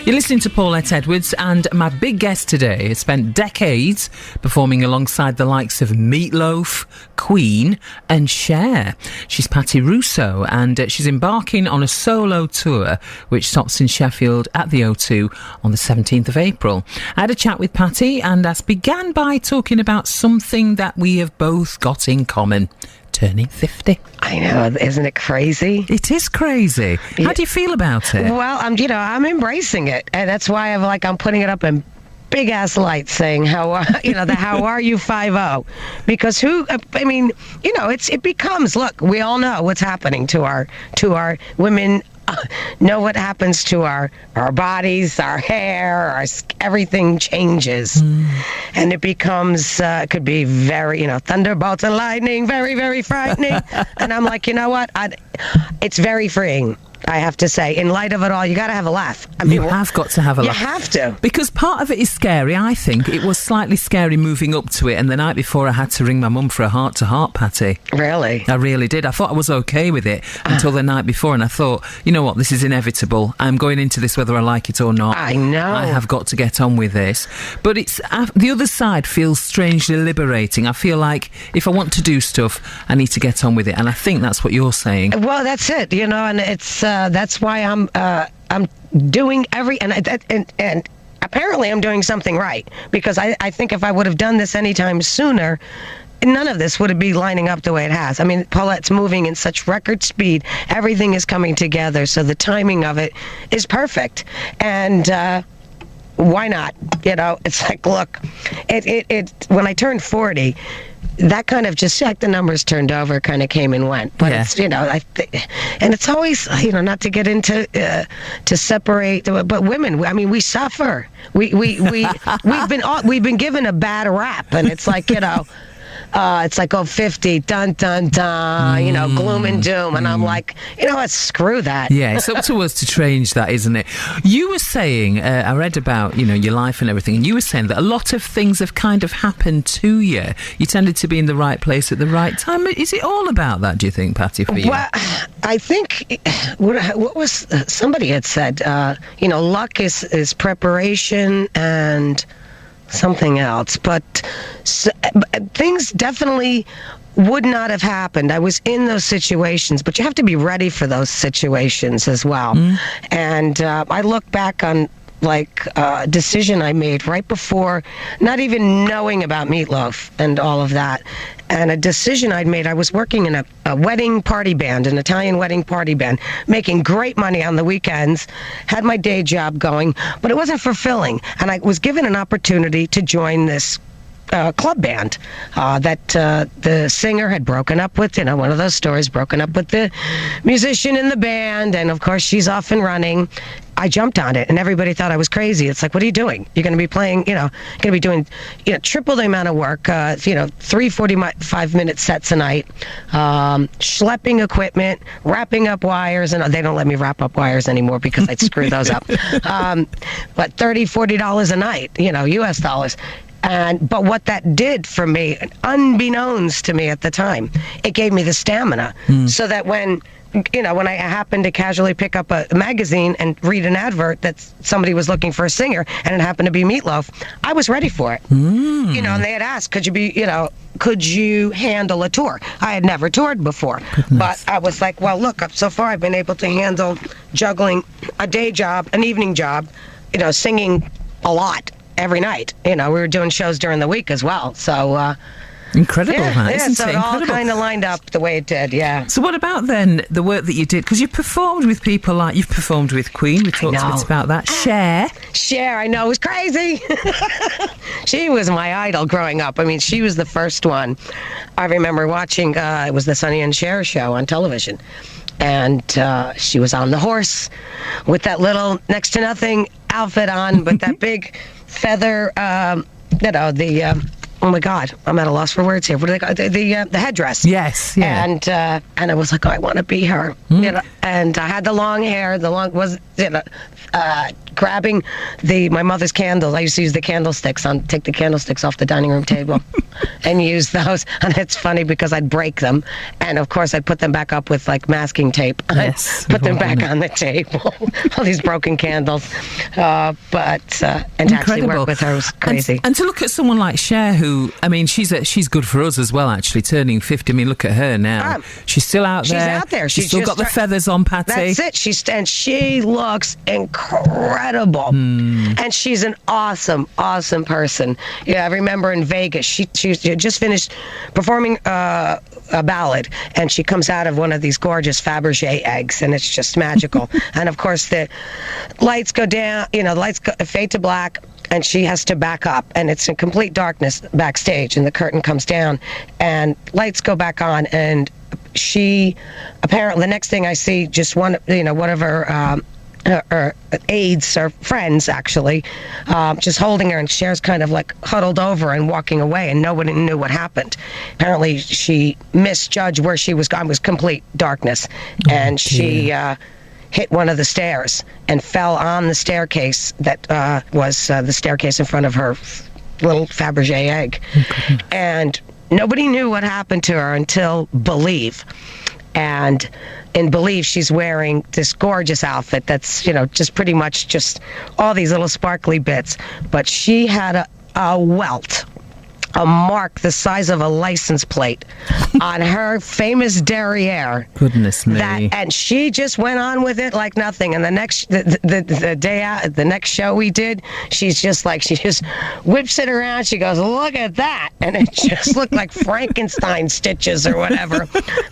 You're listening to Paulette Edwards, and my big guest today has spent decades performing alongside the likes of Meatloaf, Queen and Cher. She's Patti Russo, and she's embarking on a solo tour which stops in Sheffield at the O2 on the 17th of April. I had a chat with Patti, and I began by talking about something that we have both got in common: turning 50. I know, isn't it crazy? It is crazy. How do you feel about it? Well, I'm embracing it, and that's why I'm putting it up in big ass lights, saying how are you 50? Because it becomes, look, we all know what's happening to our women. Know what happens to our bodies, our hair, everything changes. And it becomes, could be very, thunderbolts and lightning, very, very frightening. And I'm like, you know what? It's very freeing, I have to say. In light of it all, you got to have a laugh. You have got to have a laugh. You have to. Because part of it is scary, I think. It was slightly scary moving up to it, and the night before I had to ring my mum for a heart-to-heart, Patti. Really? I really did. I thought I was okay with it until the night before, and I thought, you know what, this is inevitable. I'm going into this whether I like it or not. I know. I have got to get on with this. But it's the other side feels strangely liberating. I feel like if I want to do stuff, I need to get on with it, and I think that's what you're saying. Well, that's it, and it's that's why I'm doing and apparently I'm doing something right, because I think if I would have done this anytime sooner, none of this would be lining up the way it has. I mean, Paulette's moving in such record speed. Everything is coming together, so the timing of it is perfect. And why not? It's like, look, it when I turned 40, that kind of just like the numbers turned over kind of came and went. But it's, and it's always, not to get into, to separate, but women, I mean, we suffer. We've been given a bad rap, and it's like, it's like, 50, dun, dun, dun, gloom and doom. And I'm like, what, screw that. Yeah, it's up to us to change that, isn't it? You were saying, I read about, your life and everything, and you were saying that a lot of things have kind of happened to you. You tended to be in the right place at the right time. Is it all about that, do you think, Patti, for you? Well, I think, what was, somebody had said, luck is preparation and something else, but things definitely would not have happened. I was in those situations, but you have to be ready for those situations as well. And I look back on a decision I made right before, not even knowing about Meatloaf and all of that, and a decision I'd made. I was working in a wedding party band, an Italian wedding party band, making great money on the weekends, had my day job going, but it wasn't fulfilling. And I was given an opportunity to join this club band that the singer had broken up with, one of those stories, broken up with the musician in the band, and of course she's off and running. I jumped on it, and everybody thought I was crazy. It's like, what are you doing? You're going to be playing, going to be doing, triple the amount of work, 3 45-minute sets a night, schlepping equipment, wrapping up wires, and they don't let me wrap up wires anymore because I'd screw those up. But $30, $40 a night, US dollars. But what that did for me, unbeknownst to me at the time, it gave me the stamina so that when I happened to casually pick up a magazine and read an advert that somebody was looking for a singer, and it happened to be Meatloaf, I was ready for it. And they had asked, could you handle a tour? I had never toured before. But I was like, well, look, so far I've been able to handle juggling a day job, an evening job, singing a lot every night. We were doing shows during the week as well. So, incredible, isn't so it? it all kind of lined up the way it did, yeah. So what about then the work that you did? Because you performed with people like, you've performed with Queen, we talked a bit about that. Cher, I know, it was crazy. She was my idol growing up. I mean, she was the first one. I remember watching, it was the Sonny and Cher show on television. And she was on the horse with that little next to nothing outfit on, but that big feather, oh my God, I'm at a loss for words here. What do they call it? The headdress? Yes, yeah. And I was like, I want to be her. And I had the long hair. The long was grabbing my mother's candles. I used to use the candlesticks, take the candlesticks off the dining room table and use those. And it's funny because I'd break them. And of course, I'd put them back up with like masking tape. Yes. Put them back on the table. All these broken candles. And to actually work with her was crazy. And to look at someone like Cher, who, I mean, she's good for us as well, actually, turning 50. I mean, look at her now. She's still out there. She's out there. She's still got the feathers on, Patti. That's it. She looks incredible. And she's an awesome person. Yeah, I remember in Vegas, she just finished performing a ballad, and she comes out of one of these gorgeous Fabergé eggs, and it's just magical. And of course, the lights go down, the lights fade to black, and she has to back up, and it's in complete darkness backstage, and the curtain comes down, and lights go back on, and she, apparently, the next thing I see, just one of her aides or friends, actually, just holding her, and Cher's kind of like huddled over and walking away, and nobody knew what happened. Apparently, she misjudged where she was gone. It was complete darkness, and she hit one of the stairs and fell on the staircase that was the staircase in front of her little Fabergé egg. And nobody knew what happened to her until Believe. And in Believe, she's wearing this gorgeous outfit that's, just pretty much just all these little sparkly bits. But she had a welt, a mark the size of a license plate on her famous derriere. Goodness me! And she just went on with it like nothing. And the next show we did, she just whips it around. She goes, "Look at that!" And it just looked like Frankenstein stitches or whatever.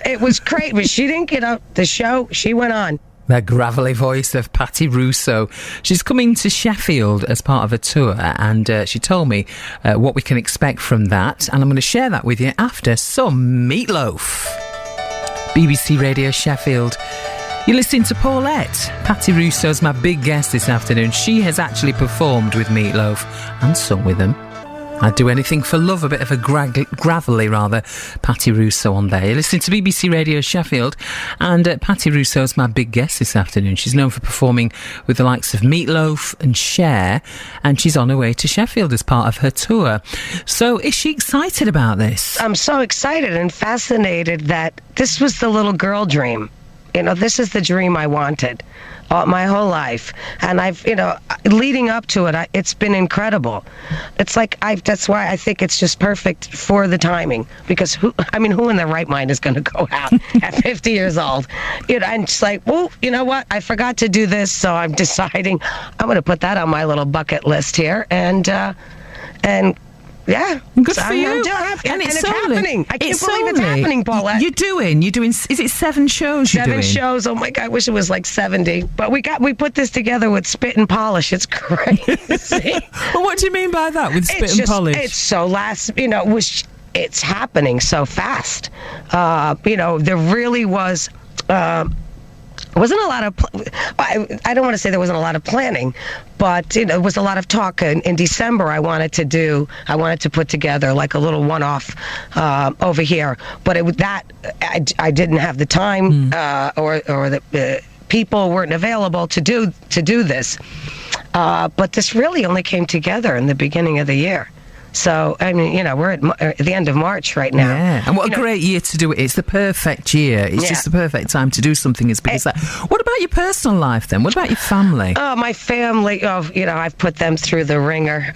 It was great, but she didn't get up the show. She went on. The gravelly voice of Patti Russo. She's coming to Sheffield as part of a tour, and she told me what we can expect from that, and I'm going to share that with you after some Meatloaf. BBC Radio Sheffield. You're listening to Paulette. Patti Russo's my big guest this afternoon. She has actually performed with Meatloaf and sung with them. I'd do anything for love, a bit of a gravelly, Patti Russo on there. You're listening to BBC Radio Sheffield, and Patti Russo's my big guest this afternoon. She's known for performing with the likes of Meatloaf and Cher, and she's on her way to Sheffield as part of her tour. So is she excited about this? I'm so excited and fascinated that this was the little girl dream. This is the dream I wanted my whole life. And I've, leading up to it, it's been incredible. It's like, that's why I think it's just perfect for the timing. Because who in their right mind is going to go out at 50 years old? And it's like, well, you know what? I forgot to do this, so I'm deciding I'm going to put that on my little bucket list here. And yeah, good for you. And it's happening. I can't believe it's happening, Paulette. You're doing. Is it 7 shows you're doing? 7 shows. Oh my God, I wish it was like 70. But we put this together with spit and polish. It's crazy. Well, what do you mean by that, with spit and polish? It's so it's happening so fast. There really was. Wasn't a lot of. I don't want to say there wasn't a lot of planning, but it was a lot of talk. In December, I wanted to put together like a little one-off over here, but I didn't have the time, or the people weren't available to do this. But this really only came together in the beginning of the year. So, we're at the end of March right now. Yeah, and what a great year to do it. It's the perfect year. It's just the perfect time to do something as big as that. What about your personal life, then? What about your family? Oh, my family, I've put them through the ringer,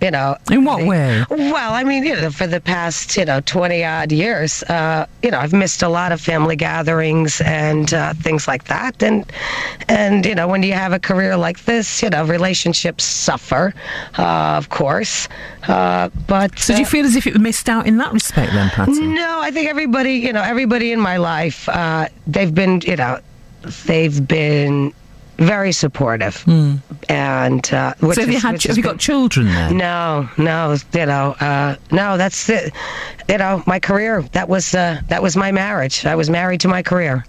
In what way? Well, for the past, 20-odd years, I've missed a lot of family gatherings and things like that. And when you have a career like this, relationships suffer, of course. But so do you feel as if it missed out in that respect then, Patti? No, I think everybody in my life, they've been very supportive. And so have you got children then? No, that's it. My career, that was my marriage. I was married to my career.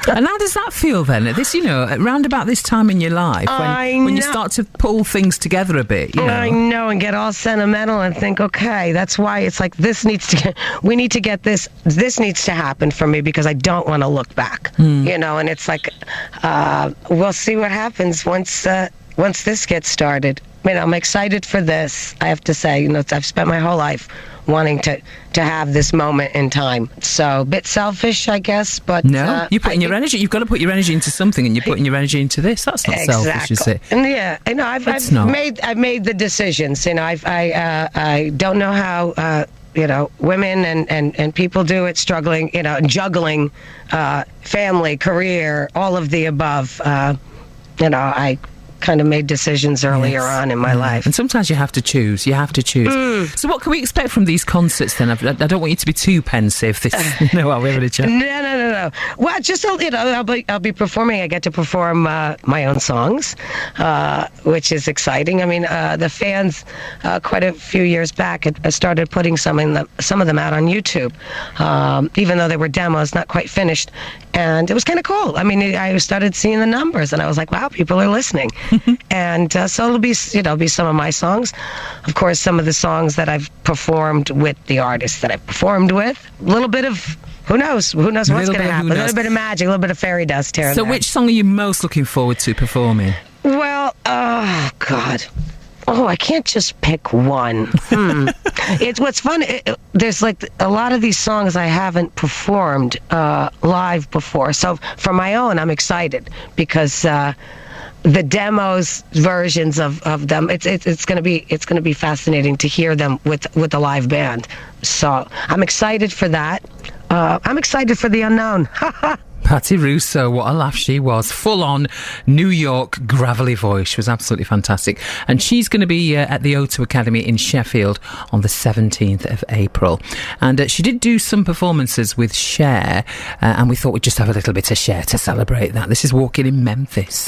And how does that feel then? At this, around about this time in your life, when you start to pull things together a bit, I know, and get all sentimental and think, okay, that's why it's like we need to get this needs to happen for me, because I don't want to look back, and it's like, we'll see what happens once once this gets started, I'm excited for this. I have to say, I've spent my whole life wanting to have this moment in time. So, a bit selfish, I guess, but... No, you're putting your energy... You've got to put your energy into something, and you're putting your energy into this. That's not selfish, is it? And I've made the decisions. I don't know how... women and people do it, struggling, juggling family, career, all of the above. I kind of made decisions earlier on in my life. And sometimes you have to choose. So what can we expect from these concerts then? I don't want you to be too pensive. While we're having a chat. No. Well, just, I'll be performing. I get to perform my own songs, which is exciting. I mean, the fans, quite a few years back, had started putting some of them out on YouTube, even though they were demos, not quite finished. And it was kind of cool. I mean, I started seeing the numbers, and I was like, wow, people are listening. And so it'll be some of my songs. Of course, some of the songs that I've performed with the artists that I've performed with. A little bit of, who knows what's going to happen. A little bit of magic, a little bit of fairy dust here and there. So which song are you most looking forward to performing? Well, oh, God. Oh, I can't just pick one. It's what's fun. There's like a lot of these songs I haven't performed live before. So for my own, I'm excited because the demos versions of them. It's gonna be fascinating to hear them with the live band. So I'm excited for that. I'm excited for the unknown. Patti Russo, what a laugh she was. Full-on New York gravelly voice. She was absolutely fantastic. And she's going to be at the O2 Academy in Sheffield on the 17th of April. And she did do some performances with Cher, and we thought we'd just have a little bit of Cher to celebrate that. This is Walking in Memphis.